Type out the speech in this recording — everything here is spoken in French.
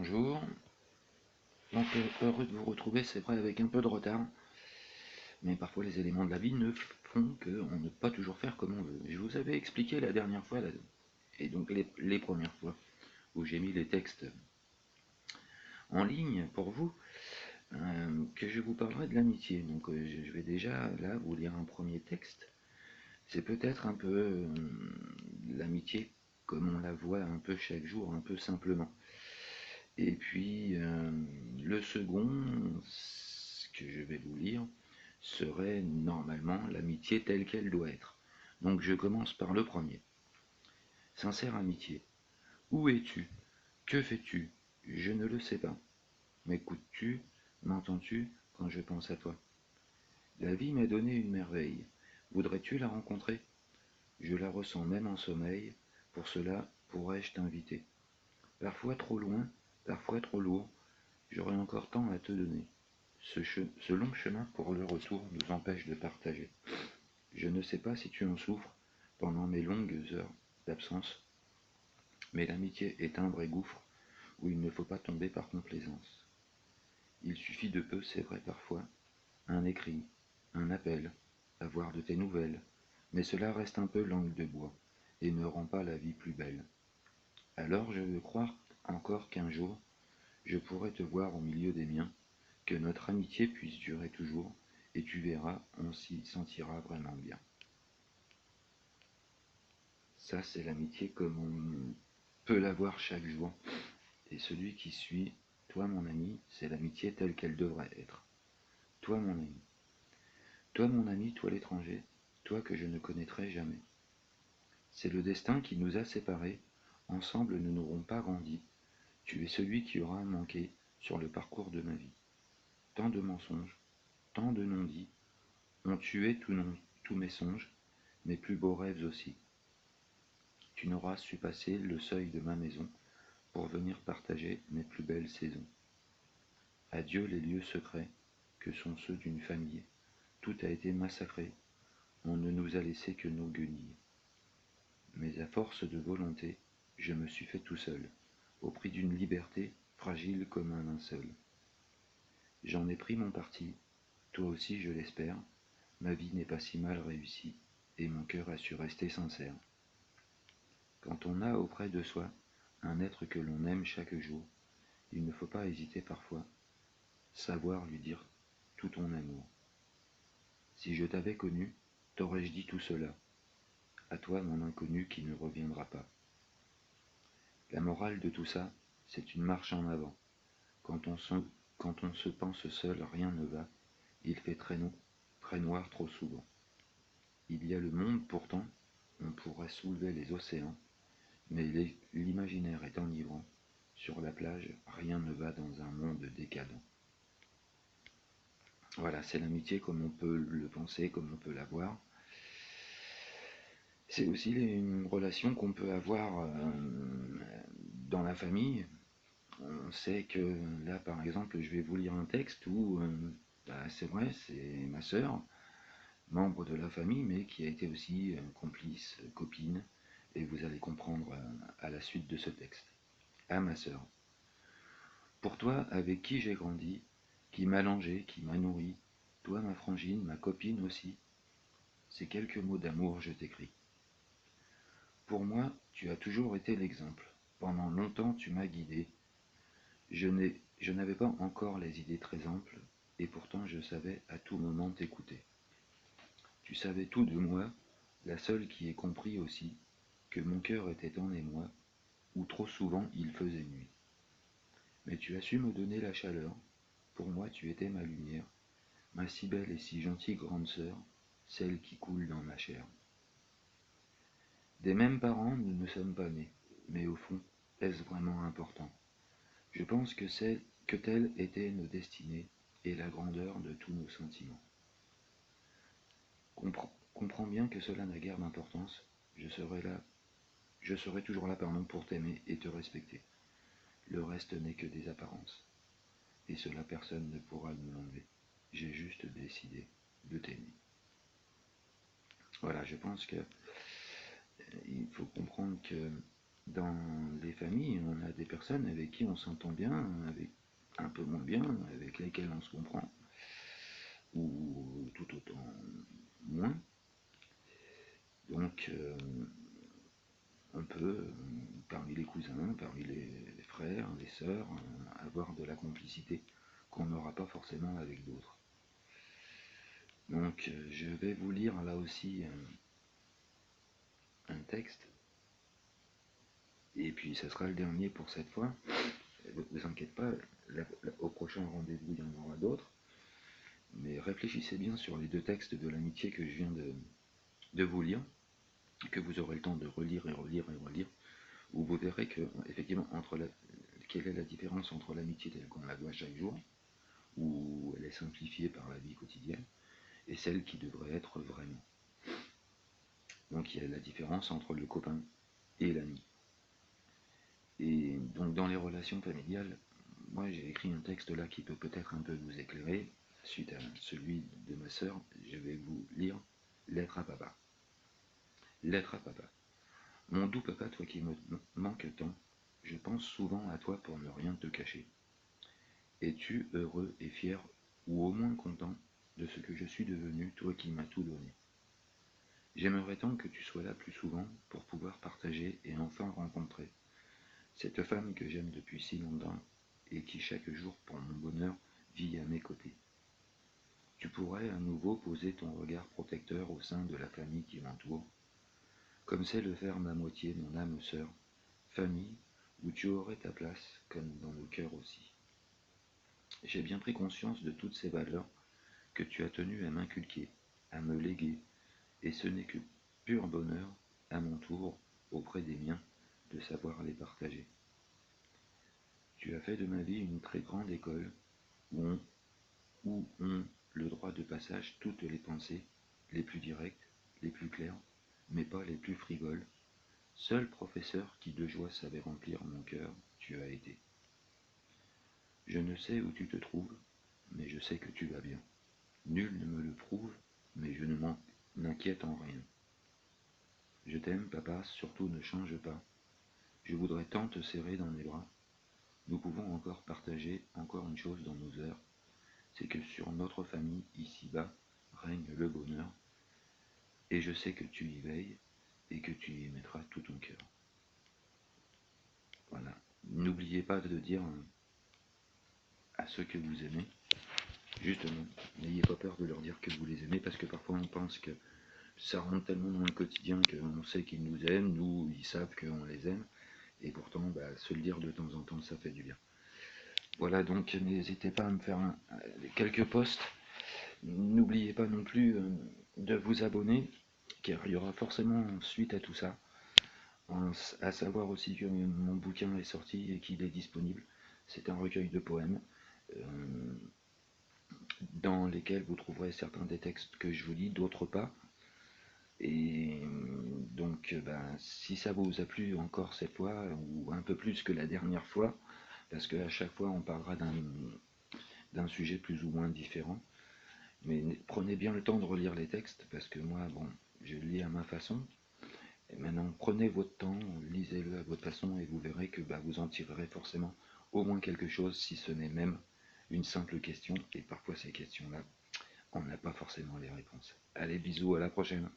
Bonjour, donc heureux de vous retrouver, c'est vrai avec un peu de retard, mais parfois les éléments de la vie ne font qu'on ne peut pas toujours faire comme on veut. Je vous avais expliqué la dernière fois, et donc les premières fois, où j'ai mis les textes en ligne pour vous, que je vous parlerai de l'amitié. Donc je vais déjà là vous lire un premier texte. C'est peut-être un peu l'amitié comme on la voit un peu chaque jour, un peu simplement. Et puis le second, ce que je vais vous lire, serait normalement l'amitié telle qu'elle doit être. Donc je commence par le premier. Sincère amitié. Où es-tu? Que fais-tu? Je ne le sais pas. M'écoutes-tu? M'entends-tu quand je pense à toi? La vie m'a donné une merveille. Voudrais-tu la rencontrer? Je la ressens même en sommeil. Pour cela, pourrais-je t'inviter? Parfois trop loin, parfois trop lourd, j'aurais encore tant à te donner. Ce long chemin pour le retour nous empêche de partager. Je ne sais pas si tu en souffres pendant mes longues heures d'absence, mais l'amitié est un vrai gouffre où il ne faut pas tomber par complaisance. Il suffit de peu, c'est vrai parfois, un écrit, un appel, avoir de tes nouvelles, mais cela reste un peu langue de bois et ne rend pas la vie plus belle. Alors je veux croire encore qu'un jour, je pourrai te voir au milieu des miens, que notre amitié puisse durer toujours, et tu verras, on s'y sentira vraiment bien. Ça, c'est l'amitié comme on peut l'avoir chaque jour. Et celui qui suit, toi mon ami, c'est l'amitié telle qu'elle devrait être. Toi mon ami. Toi mon ami, toi l'étranger, toi que je ne connaîtrai jamais. C'est le destin qui nous a séparés, ensemble nous n'aurons pas grandi. Tu es celui qui aura manqué sur le parcours de ma vie. Tant de mensonges, tant de non-dits, ont tué tous mes songes, mes plus beaux rêves aussi. Tu n'auras su passer le seuil de ma maison pour venir partager mes plus belles saisons. Adieu les lieux secrets que sont ceux d'une famille. Tout a été massacré, on ne nous a laissé que nos guenilles. Mais à force de volonté, je me suis fait tout seul, au prix d'une liberté fragile comme un linceul. J'en ai pris mon parti, toi aussi je l'espère, ma vie n'est pas si mal réussie, et mon cœur a su rester sincère. Quand on a auprès de soi un être que l'on aime chaque jour, il ne faut pas hésiter parfois, savoir lui dire tout ton amour. Si je t'avais connu, t'aurais-je dit tout cela, à toi mon inconnu qui ne reviendra pas. La morale de tout ça, c'est une marche en avant. Quand on se pense seul, rien ne va, il fait très noir trop souvent. Il y a le monde pourtant, on pourrait soulever les océans, mais l'imaginaire est enivrant. Sur la plage, rien ne va dans un monde décadent. Voilà, c'est l'amitié comme on peut le penser, comme on peut la voir. C'est aussi une relation qu'on peut avoir dans la famille. On sait que là, par exemple, je vais vous lire un texte où, c'est vrai, c'est ma sœur, membre de la famille, mais qui a été aussi complice, copine, et vous allez comprendre à la suite de ce texte. À ma sœur. Pour toi, avec qui j'ai grandi, qui m'a langé, qui m'a nourri, toi ma frangine, ma copine aussi, ces quelques mots d'amour je t'écris. Pour moi, tu as toujours été l'exemple. Pendant longtemps tu m'as guidé. Je n'avais pas encore les idées très amples, et pourtant je savais à tout moment t'écouter. Tu savais tout de moi, la seule qui ait compris aussi que mon cœur était en émoi, où trop souvent il faisait nuit. Mais tu as su me donner la chaleur, pour moi tu étais ma lumière, ma si belle et si gentille grande sœur, celle qui coule dans ma chair. Des mêmes parents, nous ne sommes pas nés, mais au fond, est-ce vraiment important? Je pense que telles étaient nos destinées et la grandeur de tous nos sentiments. Comprends bien que cela n'a guère d'importance, je serai toujours là pour t'aimer et te respecter. Le reste n'est que des apparences, et cela personne ne pourra me l'enlever. J'ai juste décidé de t'aimer. Voilà, je pense que il faut comprendre que dans les familles, on a des personnes avec qui on s'entend bien, avec un peu moins bien, avec lesquelles on se comprend, ou tout autant moins. Donc, on peut, parmi les cousins, parmi les frères, les sœurs, avoir de la complicité qu'on n'aura pas forcément avec d'autres. Donc, je vais vous lire là aussi un texte, et puis ça sera le dernier pour cette fois. Ne vous inquiétez pas, au prochain rendez-vous, il y en aura d'autres. Mais réfléchissez bien sur les deux textes de l'amitié que je viens de vous lire, que vous aurez le temps de relire et relire et relire, où vous verrez que, effectivement, quelle est la différence entre l'amitié telle qu'on la voit chaque jour, où elle est simplifiée par la vie quotidienne, et celle qui devrait être vraiment. Donc il y a la différence entre le copain et l'ami. Et donc dans les relations familiales, moi j'ai écrit un texte là qui peut peut-être un peu vous éclairer. Suite à celui de ma sœur, je vais vous lire Lettre à papa. Lettre à papa. Mon doux papa, toi qui me manques tant, je pense souvent à toi pour ne rien te cacher. Es-tu heureux et fier, ou au moins content, de ce que je suis devenu, toi qui m'as tout donné? J'aimerais tant que tu sois là plus souvent pour pouvoir partager et enfin rencontrer cette femme que j'aime depuis si longtemps et qui chaque jour pour mon bonheur vit à mes côtés. Tu pourrais à nouveau poser ton regard protecteur au sein de la famille qui m'entoure, comme sait le faire ma moitié, mon âme sœur, famille où tu aurais ta place comme dans le cœur aussi. J'ai bien pris conscience de toutes ces valeurs que tu as tenu à m'inculquer, à me léguer, et ce n'est que pur bonheur, à mon tour, auprès des miens, de savoir les partager. Tu as fait de ma vie une très grande école, où ont le droit de passage toutes les pensées, les plus directes, les plus claires, mais pas les plus frivoles. Seul professeur qui de joie savait remplir mon cœur, tu as été. Je ne sais où tu te trouves, mais je sais que tu vas bien. Nul ne me le prouve, mais je ne m'inquiète en rien. Je t'aime, papa, surtout ne change pas. Je voudrais tant te serrer dans mes bras. Nous pouvons encore partager encore une chose dans nos heures, c'est que sur notre famille, ici-bas, règne le bonheur, et je sais que tu y veilles, et que tu y mettras tout ton cœur. Voilà. N'oubliez pas de dire à ceux que vous aimez, justement, n'ayez pas peur de leur dire que vous les aimez, parce que parfois on pense que ça rentre tellement dans le quotidien qu'on sait qu'ils nous aiment, nous, ils savent qu'on les aime, et pourtant, se le dire de temps en temps, ça fait du bien. Voilà, donc n'hésitez pas à me faire quelques posts. N'oubliez pas non plus de vous abonner, car il y aura forcément suite à tout ça. À savoir aussi que mon bouquin est sorti et qu'il est disponible. C'est un recueil de poèmes dans lesquels vous trouverez certains des textes que je vous lis, d'autres pas. Et donc, si ça vous a plu encore cette fois, ou un peu plus que la dernière fois, parce qu'à chaque fois on parlera d'un sujet plus ou moins différent, mais prenez bien le temps de relire les textes, parce que moi, je le lis à ma façon. Et maintenant, prenez votre temps, lisez-le à votre façon, et vous verrez que vous en tirerez forcément au moins quelque chose, si ce n'est même une simple question. Et parfois, ces questions-là, on n'a pas forcément les réponses. Allez, bisous, à la prochaine.